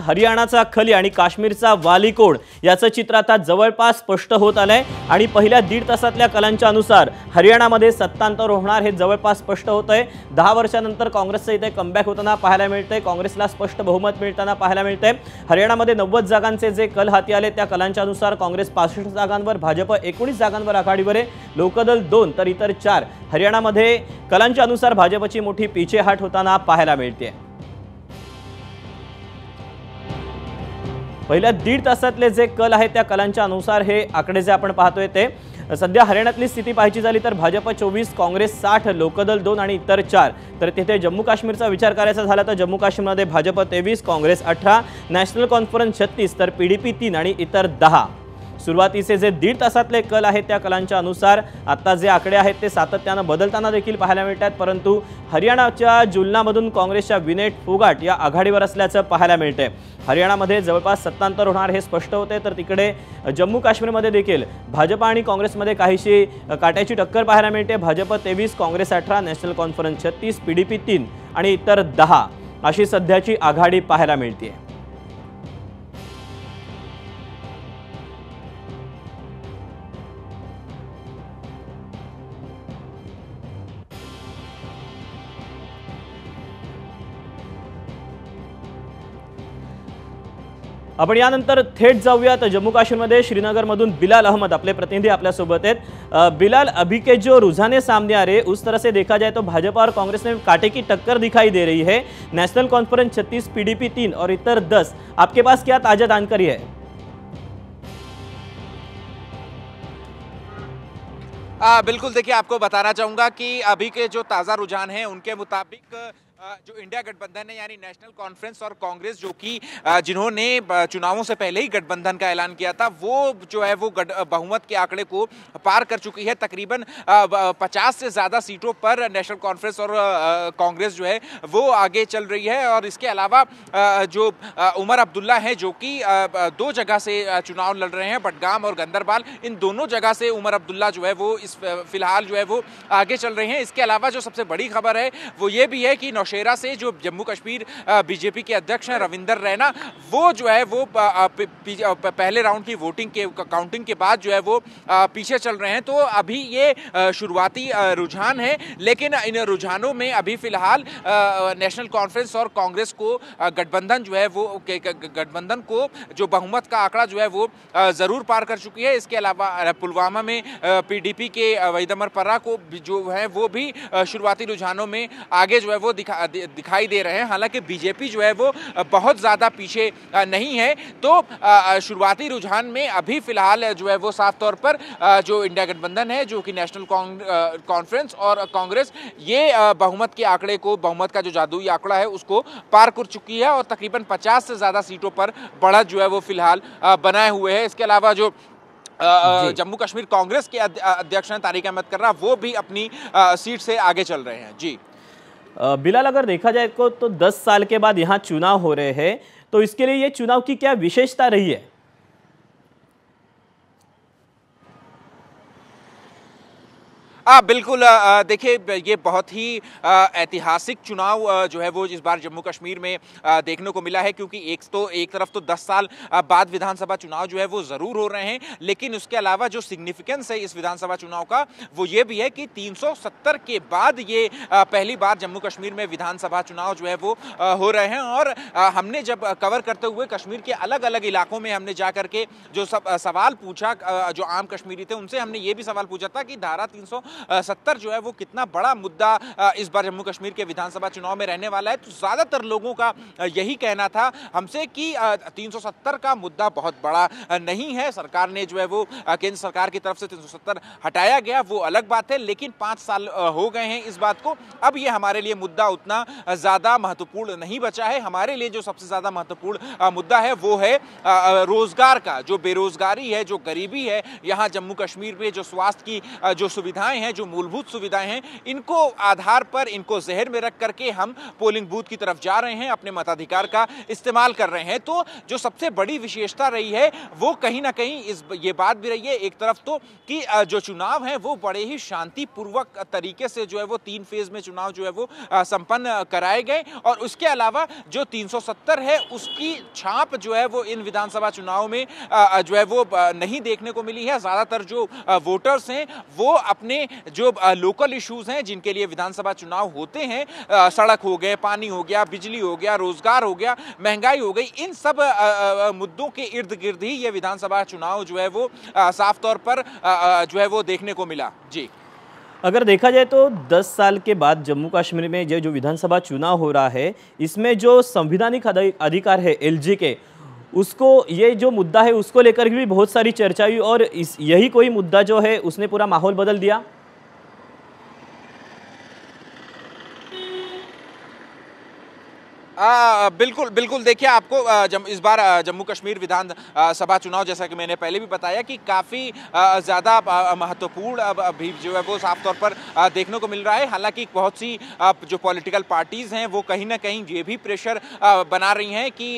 हरियाणाचा खली आणि काश्मीरचा वालीकोड याचं चित्र आता जवळपास स्पष्ट होत आलंय आणि पहिल्या दीड तासातल्या कलांच्या अनुसार हरियाणामध्ये सत्तांतर होणार हे जवळपास स्पष्ट होतंय। 10 वर्षांनंतर काँग्रेसचं इथे कमबॅक होताना पाहायला मिळतंय, काँग्रेसला स्पष्ट बहुमत मिळताना पाहायला मिळतंय। हरियाणामध्ये 90 जागांचे जे कल हाती आले त्या कलांच्या अनुसार काँग्रेस 65 जागांवर, भाजप 19 जागांवर आघाडीवर आहे, लोकदल 2 तर इतर 4। हरियाणामध्ये कलांच्या अनुसार भाजपची मोठी पीछेहाट होताना पाहायला मिळते। पहिल्या दीड तासातले जे कल आहेत त्या कलांच्या अनुसार हे आकडे जे आपण पाहतोय ते सध्या हरियाणातली स्थिती पाहायची झाली तर भाजप 24, काँग्रेस 60, लोकदल 2 आणि इतर 4। तर तिथे जम्मू काश्मीरचा विचार करायचा झाला तर जम्मू काश्मीरमध्ये भाजप 23, काँग्रेस 18, नॅशनल कॉन्फरन्स 36 तर पीडीपी 3 आणि इतर 10। सुरुवातीचे जे दीड तासातले कल आहेत त्या कलांच्या अनुसार आता जे आकडे आहेत ते सातत्यानं बदलताना देखील पाहायला मिळतात, परंतु हरियाणाच्या जुलनामधून काँग्रेसच्या विनेट फोगाट या आघाडीवर असल्याचं पाहायला मिळतंय। हरियाणामध्ये जवळपास सत्तांतर होणार हे स्पष्ट होते, तर तिकडे जम्मू काश्मीरमध्ये देखील भाजप आणि काँग्रेसमध्ये काहीशी काट्याची टक्कर पाहायला मिळते। Bhajap 23, Congress 18, national conference 36, PDP 3 आणि इतर 10 अशी सध्याची आघाडी पाहायला मिळते। आपण यानंतर थेट जाऊयात जम्मू काश्मीरमध्ये श्रीनगरमधून बिलाल अहमद अपने प्रतिनिधि आपल्या सोबत आहेत। बिलाल, अभी के जो रुझाने सामने आ रहे उस तरह से देखा जाए तो भाजपा और कांग्रेस में कांटे की टक्कर दिखाई दे रही है। नेशनल कॉन्फ्रेंस 36, पीडीपी 3 और इतर 10, आपके पास क्या ताजा जानकारी है? बिल्कुल, देखिए आपको बताना चाहूँगा कि अभी के जो ताज़ा रुझान हैं उनके मुताबिक जो इंडिया गठबंधन है यानी नेशनल कॉन्फ्रेंस और कांग्रेस जो कि जिन्होंने चुनावों से पहले ही गठबंधन का ऐलान किया था, वो जो है वो बहुमत के आंकड़े को पार कर चुकी है। तकरीबन 50 से ज़्यादा सीटों पर नेशनल कॉन्फ्रेंस और कांग्रेस जो है वो आगे चल रही है। और इसके अलावा जो उमर अब्दुल्ला हैं जो कि 2 जगह से चुनाव लड़ रहे हैं, बडगाम और गंदरबाल, इन दोनों जगह से उमर अब्दुल्ला जो है वो इस फिलहाल जो है वो आगे चल रहे हैं। इसके अलावा जो सबसे बड़ी खबर है वो ये भी है कि नौशेरा से जो जम्मू कश्मीर बीजेपी के अध्यक्ष हैं रविंदर रैना, वो जो है वो पहले राउंड की वोटिंग के काउंटिंग के बाद जो है वो पीछे चल रहे हैं। तो अभी ये शुरुआती रुझान है, लेकिन इन रुझानों में अभी फिलहाल नेशनल कॉन्फ्रेंस और कांग्रेस को गठबंधन जो है वो गठबंधन को जो बहुमत का आंकड़ा जो है वो ज़रूर पार कर चुकी है। इसके अलावा पुलवामा में पीडीपी के वहीद अमर पर्रा को जो है वो भी शुरुआती रुझानों में आगे जो है वो दिखाई दे रहे हैं। हालांकि बीजेपी जो है वो बहुत ज़्यादा पीछे नहीं है। तो शुरुआती रुझान में अभी फिलहाल जो है वो साफ तौर पर जो इंडिया गठबंधन है, जो कि नेशनल कॉन्फ्रेंस और कांग्रेस, ये बहुमत के आंकड़े को, बहुमत का जो जादुई आंकड़ा है उसको पार कर चुकी है और तकरीबन 50 से ज़्यादा सीटों पर बढ़त जो है वो फिलहाल बनाए हुए है। इसके अलावा जो जम्मू कश्मीर कांग्रेस के अध्यक्ष हैं तारिक अहमद कर्रा, वो भी अपनी सीट से आगे चल रहे हैं। जी बिलाल, अगर देखा जाए तो 10 साल के बाद यहाँ चुनाव हो रहे हैं, तो इसके लिए ये चुनाव की क्या विशेषता रही है? बिल्कुल, देखिए ये बहुत ही ऐतिहासिक चुनाव जो है वो इस बार जम्मू कश्मीर में देखने को मिला है, क्योंकि एक तरफ तो 10 साल बाद विधानसभा चुनाव जो है वो ज़रूर हो रहे हैं, लेकिन उसके अलावा जो सिग्निफिकेंस है इस विधानसभा चुनाव का वो ये भी है कि 370 के बाद ये पहली बार जम्मू कश्मीर में विधानसभा चुनाव जो है वो हो रहे हैं। और हमने जब कवर करते हुए कश्मीर के अलग अलग इलाकों में हमने जा करके जो सवाल पूछा, जो आम कश्मीरी थे उनसे हमने ये भी सवाल पूछा था कि धारा 370 जो है वो कितना बड़ा मुद्दा इस बार जम्मू कश्मीर के विधानसभा चुनाव में रहने वाला है। तो ज़्यादातर लोगों का यही कहना था हमसे कि 370 का मुद्दा बहुत बड़ा नहीं है। सरकार ने जो है वो केंद्र सरकार की तरफ से 370 हटाया गया, वो अलग बात है, लेकिन 5 साल हो गए हैं इस बात को। अब ये हमारे लिए मुद्दा उतना ज़्यादा महत्वपूर्ण नहीं बचा है। हमारे लिए जो सबसे ज़्यादा महत्वपूर्ण मुद्दा है वो है रोज़गार का। जो बेरोज़गारी है, जो गरीबी है यहाँ जम्मू कश्मीर में, जो स्वास्थ्य की जो सुविधाएँ हैं हैं, जो मूलभूत सुविधाएं हैं, इनको आधार पर इनको जहर में रख करके हम पोलिंग बूथ की तरफ जा रहे हैं, अपने मताधिकार का इस्तेमाल कर रहे हैं। तो जो सबसे बड़ी विशेषता रही है वो कहीं ना कहीं ये बात भी रही है एक तरफ तो कि जो चुनाव है वो बड़े ही शांतिपूर्वक तरीके से जो है वो 3 फेज में चुनाव जो है वो संपन्न कराए गए, और उसके अलावा जो 370 है उसकी छाप जो है वो इन विधानसभा चुनाव में जो है वो नहीं देखने को मिली है। ज्यादातर जो वोटर्स हैं वो अपने जो लोकल इश्यूज हैं जिनके लिए विधानसभा चुनाव होते हैं, सड़क हो गए, पानी हो गया, बिजली हो गया, रोजगार हो गया, महंगाई हो गई, इन सब मुद्दों के इर्द गिर्द ही ये विधानसभा चुनाव जो है वो साफ तौर पर जो है वो देखने को मिला। जी, अगर देखा जाए तो 10 साल के बाद जम्मू कश्मीर में जो विधानसभा चुनाव हो रहा है, इसमें जो संवैधानिक अधिकार है एलजी के, उसको ये जो मुद्दा है उसको लेकर भी बहुत सारी चर्चा हुई, और यही कोई मुद्दा जो है उसने पूरा माहौल बदल दिया। बिल्कुल बिल्कुल, देखिए आपको इस बार जम्मू कश्मीर विधान सभा चुनाव, जैसा कि मैंने पहले भी बताया कि काफ़ी ज़्यादा महत्वपूर्ण भी जो है वो साफ तौर पर देखने को मिल रहा है। हालांकि बहुत सी जो पॉलिटिकल पार्टीज़ हैं वो कहीं ना कहीं ये भी प्रेशर बना रही हैं कि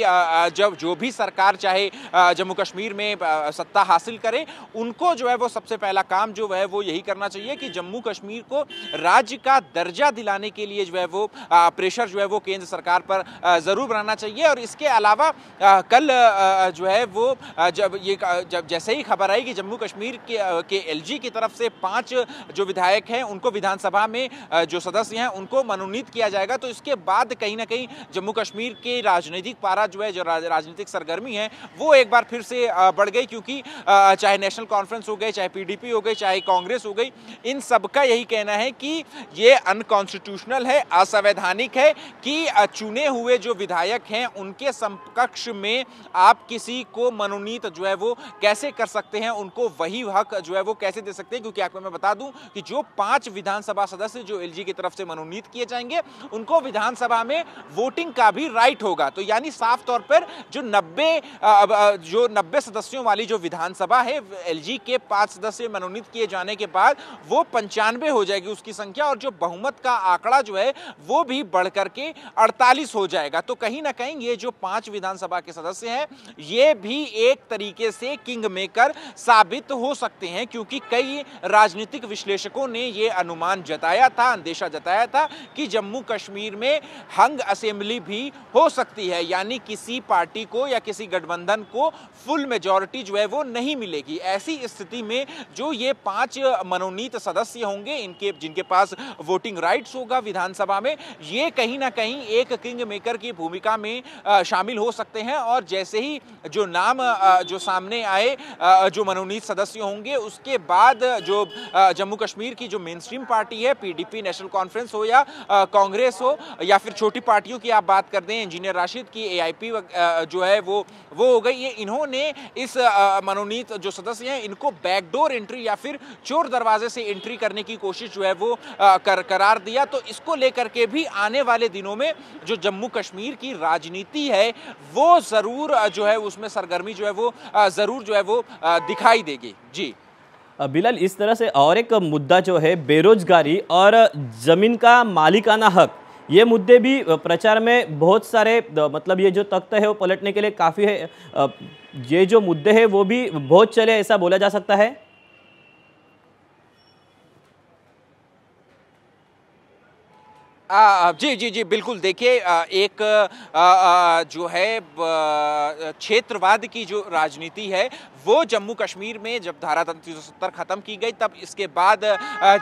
जब जो भी सरकार चाहे जम्मू कश्मीर में सत्ता हासिल करे, उनको जो है वो सबसे पहला काम जो है वो यही करना चाहिए कि जम्मू कश्मीर को राज्य का दर्जा दिलाने के लिए जो है वो प्रेशर जो है वो केंद्र सरकार पर जरूर बनाना चाहिए। और इसके अलावा कल जो है वो जब जैसे ही खबर आई कि जम्मू कश्मीर के एलजी की तरफ से 5 जो विधायक हैं उनको विधानसभा में जो सदस्य हैं उनको मनोनीत किया जाएगा, तो इसके बाद कहीं ना कहीं जम्मू कश्मीर के राजनीतिक पारा जो है, जो राजनीतिक सरगर्मी है वो एक बार फिर से बढ़ गई, क्योंकि चाहे नेशनल कॉन्फ्रेंस हो गई, चाहे पीडीपी हो गई, चाहे कांग्रेस हो गई, इन सबका यही कहना है कि ये अनकॉन्स्टिट्यूशनल है, असंवैधानिक है कि चुने हुए जो विधायक हैं उनके समकक्ष में आप किसी को मनोनीत जो है वो कैसे कर सकते हैं, उनको वही हक जो है वो कैसे दे सकते हैं। क्योंकि आपको मैं बता दूं कि जो 5 विधानसभा सदस्य जो एलजी की तरफ से मनोनीत किए जाएंगे उनको विधानसभा में वोटिंग का भी राइट होगा। तो यानी साफ तौर पर जो 90 सदस्यों वाली जो विधानसभा है, एलजी के 5 सदस्य मनोनीत किए जाने के बाद वो 95 हो जाएगी उसकी संख्या, और जो बहुमत का आंकड़ा जो है वो भी बढ़ करके 48 हो जाएगा। तो कहीं ना कहीं ये जो 5 विधानसभा के सदस्य हैं ये भी एक तरीके से किंग मेकर साबित हो सकते हैं, क्योंकि कई राजनीतिक विश्लेषकों ने ये अनुमान जताया था, अंदेशा जताया था कि जम्मू कश्मीर में हंग असेंबली भी हो सकती है, यानी किसी पार्टी को या किसी गठबंधन को फुल मेजॉरिटी जो है वो नहीं मिलेगी। ऐसी स्थिति में जो ये 5 मनोनीत सदस्य होंगे, इनके जिनके पास वोटिंग राइट्स होगा विधानसभा में, ये कहीं ना कहीं एक किंग मेकर की भूमिका में शामिल हो सकते हैं। और जैसे ही जो नाम जो सामने आए जो मनोनीत सदस्य होंगे, उसके बाद जो जम्मू कश्मीर की जो मेन स्ट्रीम पार्टी है, पीडीपी, नेशनल कॉन्फ्रेंस हो या कांग्रेस हो, या फिर छोटी पार्टियों की आप बात कर दें, इंजीनियर राशिद की एआईपी जो है वो हो गई, ये इन्होंने इस मनोनीत जो सदस्य हैं इनको बैकडोर एंट्री या फिर चोर दरवाजे से एंट्री करने की कोशिश जो है वो करार दिया। तो इसको लेकर के भी आने वाले दिनों में जो जम्मू कश्मीर की राजनीति है वो जरूर जो है उसमें सरगर्मी जो है वो जरूर जो है वो दिखाई देगी। जी बिलाल, इस तरह से और एक मुद्दा जो है बेरोजगारी और जमीन का मालिकाना हक, ये मुद्दे भी प्रचार में बहुत सारे, मतलब ये जो तख्त है वो पलटने के लिए काफ़ी है, ये जो मुद्दे हैं वो भी बहुत चले, ऐसा बोला जा सकता है। जी जी जी बिल्कुल, देखिए एक जो है क्षेत्रवाद की जो राजनीति है वो जम्मू कश्मीर में जब धारा 370 खत्म की गई, तब इसके बाद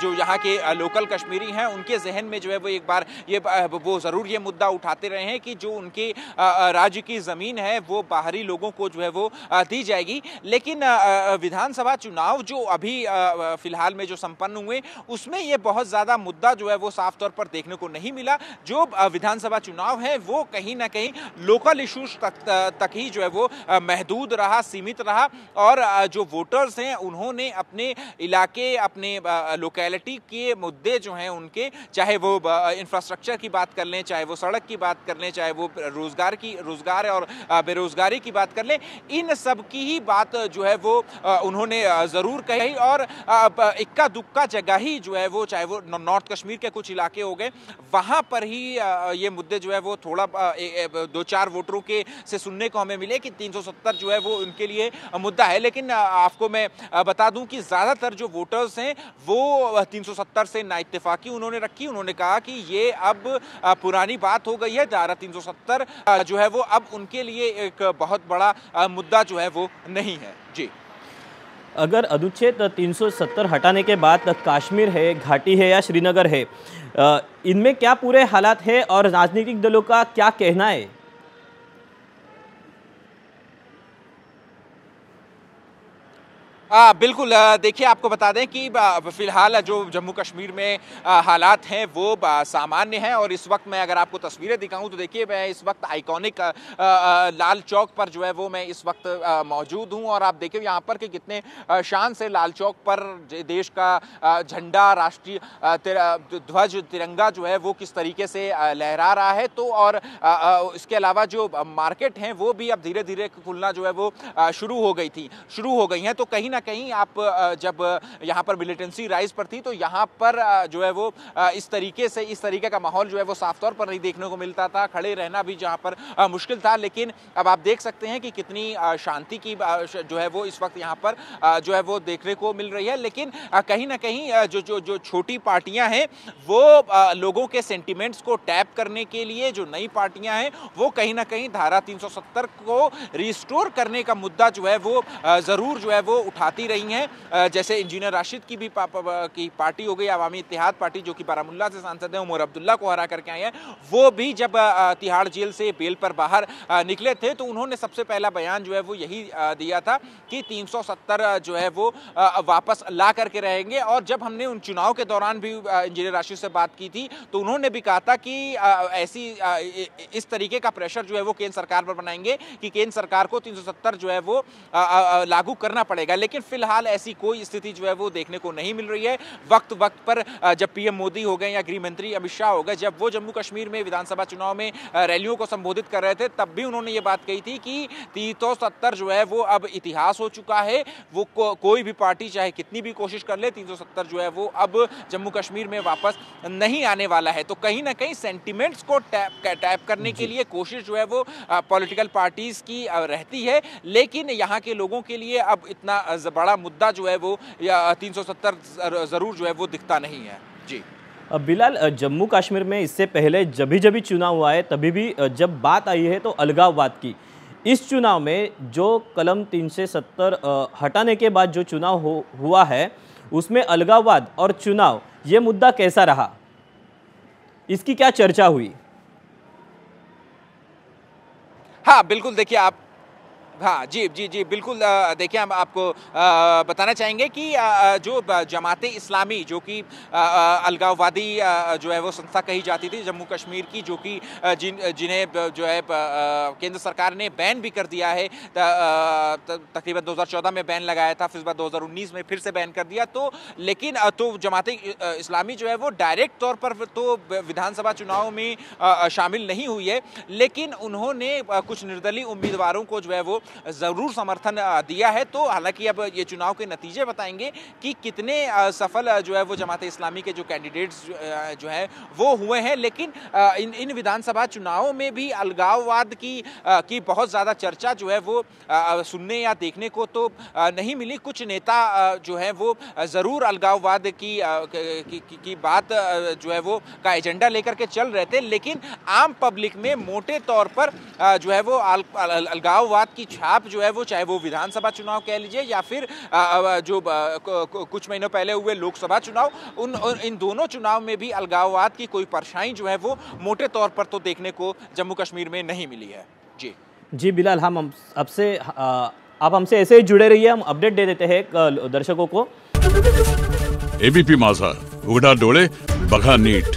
जो यहाँ के लोकल कश्मीरी हैं उनके जहन में जो है वो एक बार वो ज़रूर ये मुद्दा उठाते रहे हैं कि जो उनके राज्य की ज़मीन है वो बाहरी लोगों को जो है वो दी जाएगी। लेकिन विधानसभा चुनाव जो अभी फिलहाल में जो संपन्न हुए उसमें ये बहुत ज़्यादा मुद्दा जो है वो साफ तौर पर देखने को नहीं मिला। जो विधानसभा चुनाव है वो कहीं ना कहीं लोकल इश्यूज तक ही जो है वो महदूद रहा, सीमित रहा, और जो वोटर्स हैं उन्होंने अपने इलाके, अपने लोकेलिटी के मुद्दे जो हैं उनके, चाहे वो इंफ्रास्ट्रक्चर की बात कर लें, चाहे वो सड़क की बात कर लें, चाहे वो रोजगार और बेरोजगारी की बात कर लें, इन सब की ही बात जो है वो उन्होंने ज़रूर कही। और इक्का दुक्का जगह ही जो है वो, चाहे वो नॉर्थ कश्मीर के कुछ इलाके हो गए, वहाँ पर ही ये मुद्दे जो है वो थोड़ा 2-4 वोटरों के से सुनने को हमें मिले कि 370 जो है वो उनके लिए मुद्दा है। लेकिन आपको मैं बता दूं कि ज़्यादातर जो वोटर्स हैं वो 370 से नाइत्तेफाकी उन्होंने रखी। उन्होंने कहा कि ये अब पुरानी बात हो गई है, धारा 370 जो है वो अब उनके लिए एक बहुत बड़ा मुद्दा जो है वो नहीं है। जी, अगर अनुच्छेद 370 हटाने के बाद कश्मीर है, घाटी है या श्रीनगर है, इनमें क्या पूरे हालात है और राजनीतिक दलों का क्या कहना है? बिल्कुल, देखिए आपको बता दें कि फिलहाल जो जम्मू कश्मीर में हालात हैं वो सामान्य हैं। और इस वक्त मैं अगर आपको तस्वीरें दिखाऊं तो देखिए, मैं इस वक्त आइकॉनिक लाल चौक पर जो है वो मैं इस वक्त मौजूद हूं। और आप देखिए यहाँ पर कि कितने शान से लाल चौक पर देश का झंडा, राष्ट्रीय ध्वज, तिरंगा जो है वो किस तरीके से लहरा रहा है। तो और इसके अलावा जो मार्केट हैं वो भी अब धीरे धीरे खुलना जो है वो शुरू हो गई हैं। तो कहीं ना कहीं आप जब यहाँ पर मिलिटेंसी राइज पर थी तो यहाँ पर जो है वो इस तरीके का माहौल जो है वो साफ तौर पर नहीं देखने को मिलता था। खड़े रहना भी जहाँ पर मुश्किल था। लेकिन अब आप देख सकते हैं कि कितनी शांति की जो है वो इस वक्त यहाँ पर जो है वो देखने को मिल रही है। लेकिन कहीं ना कहीं जो छोटी पार्टियां हैं वो लोगों के सेंटिमेंट्स को टैप करने के लिए, जो नई पार्टियां हैं वो कहीं ना कहीं धारा 370 को रिस्टोर करने का मुद्दा जो है वो जरूर जो है वो उठाती रही हैं। जैसे इंजीनियर राशिद की भी की पार्टी हो गई, अवामी इत्तेहाद पार्टी, जो कि बारामुल्ला से सांसद हैं, उमर अब्दुल्ला को हरा करके आए हैं। वो भी जब तिहाड़ जेल से बेल पर बाहर निकले थे तो उन्होंने सबसे पहला बयान जो है वो यही दिया था कि 370 जो है वो वापस ला करके रहेंगे। और जब हमने उन चुनाव के दौरान भी इंजीनियर राशिद से बात की थी तो उन्होंने भी कहा था कि ऐसी इस तरीके का प्रेशर जो है वो केंद्र सरकार पर बनाएंगे कि केंद्र सरकार को 370 जो है वो लागू करना पड़ेगा। लेकिन फिलहाल ऐसी कोई स्थिति जो है वो देखने को नहीं मिल रही है। वक्त पर जब पीएम मोदी हो गए या गृह मंत्री अमित शाह हो गए, जब वो जम्मू कश्मीर में विधानसभा चुनाव में रैलियों को संबोधित कर रहे थे, तब भी उन्होंने ये बात कही थी कि 370 जो है वो अब इतिहास हो चुका है। वो कोई भी पार्टी चाहे कितनी भी कोशिश कर ले, 370 जो है वो अब जम्मू कश्मीर में वापस नहीं आने वाला है। तो कहीं ना कहीं सेंटिमेंट्स को टैप करने के लिए कोशिश जो है वो पॉलिटिकल पार्टीज की रहती है। लेकिन यहाँ के लोगों के लिए अब इतना बड़ा मुद्दा जो है वो 370 जरूर जो है वो दिखता नहीं है। जी बिलाल, जम्मू कश्मीर में इससे पहले जब भी चुनाव हुआ है तभी भी जब बात आई है तो अलगाववाद की। इस चुनाव में जो कलम 370 हटाने के बाद जो चुनाव हुआ है उसमें अलगाववाद और चुनाव, ये मुद्दा कैसा रहा, इसकी क्या चर्चा हुई? हाँ बिल्कुल, देखिए आप, हाँ जी बिल्कुल, देखिए हम आपको बताना चाहेंगे कि जो जमाते इस्लामी, जो कि अलगाववादी जो है वो संस्था कही जाती थी जम्मू कश्मीर की, जो कि जिन्हें जो है केंद्र सरकार ने बैन भी कर दिया है, तकरीबन 2014 में बैन लगाया था, फिर 2019 में फिर से बैन कर दिया। तो लेकिन तो जमाते इस्लामी जो है वो डायरेक्ट तौर पर तो विधानसभा चुनाव में शामिल नहीं हुई है, लेकिन उन्होंने कुछ निर्दलीय उम्मीदवारों को जो है वो जरूर समर्थन दिया है। तो हालांकि अब ये चुनाव के नतीजे बताएंगे कि कितने सफल जो है वो जमाते इस्लामी के जो कैंडिडेट्स जो है वो हुए हैं। लेकिन इन विधानसभा चुनावों में भी अलगाववाद की बहुत ज़्यादा चर्चा जो है वो सुनने या देखने को तो नहीं मिली। कुछ नेता जो है वो ज़रूर अलगाववाद की बात जो है वो का एजेंडा लेकर के चल रहे थे, लेकिन आम पब्लिक में मोटे तौर पर जो है वो अलगाववाद की छाप जो है वो, चाहे वो विधानसभा चुनाव कह लीजिए या फिर जो कुछ महीनों पहले हुए लोकसभा चुनाव, इन दोनों चुनाव में भी अलगाववाद की कोई परछाई जो है वो मोटे तौर पर तो देखने को जम्मू कश्मीर में नहीं मिली है। जी बिलाल, हम आपसे आप हमसे ऐसे ही जुड़े रहिए, हम अपडेट दे देते हैं दर्शकों को। एबीपी माझा, उघडा डोळे बघा नीट।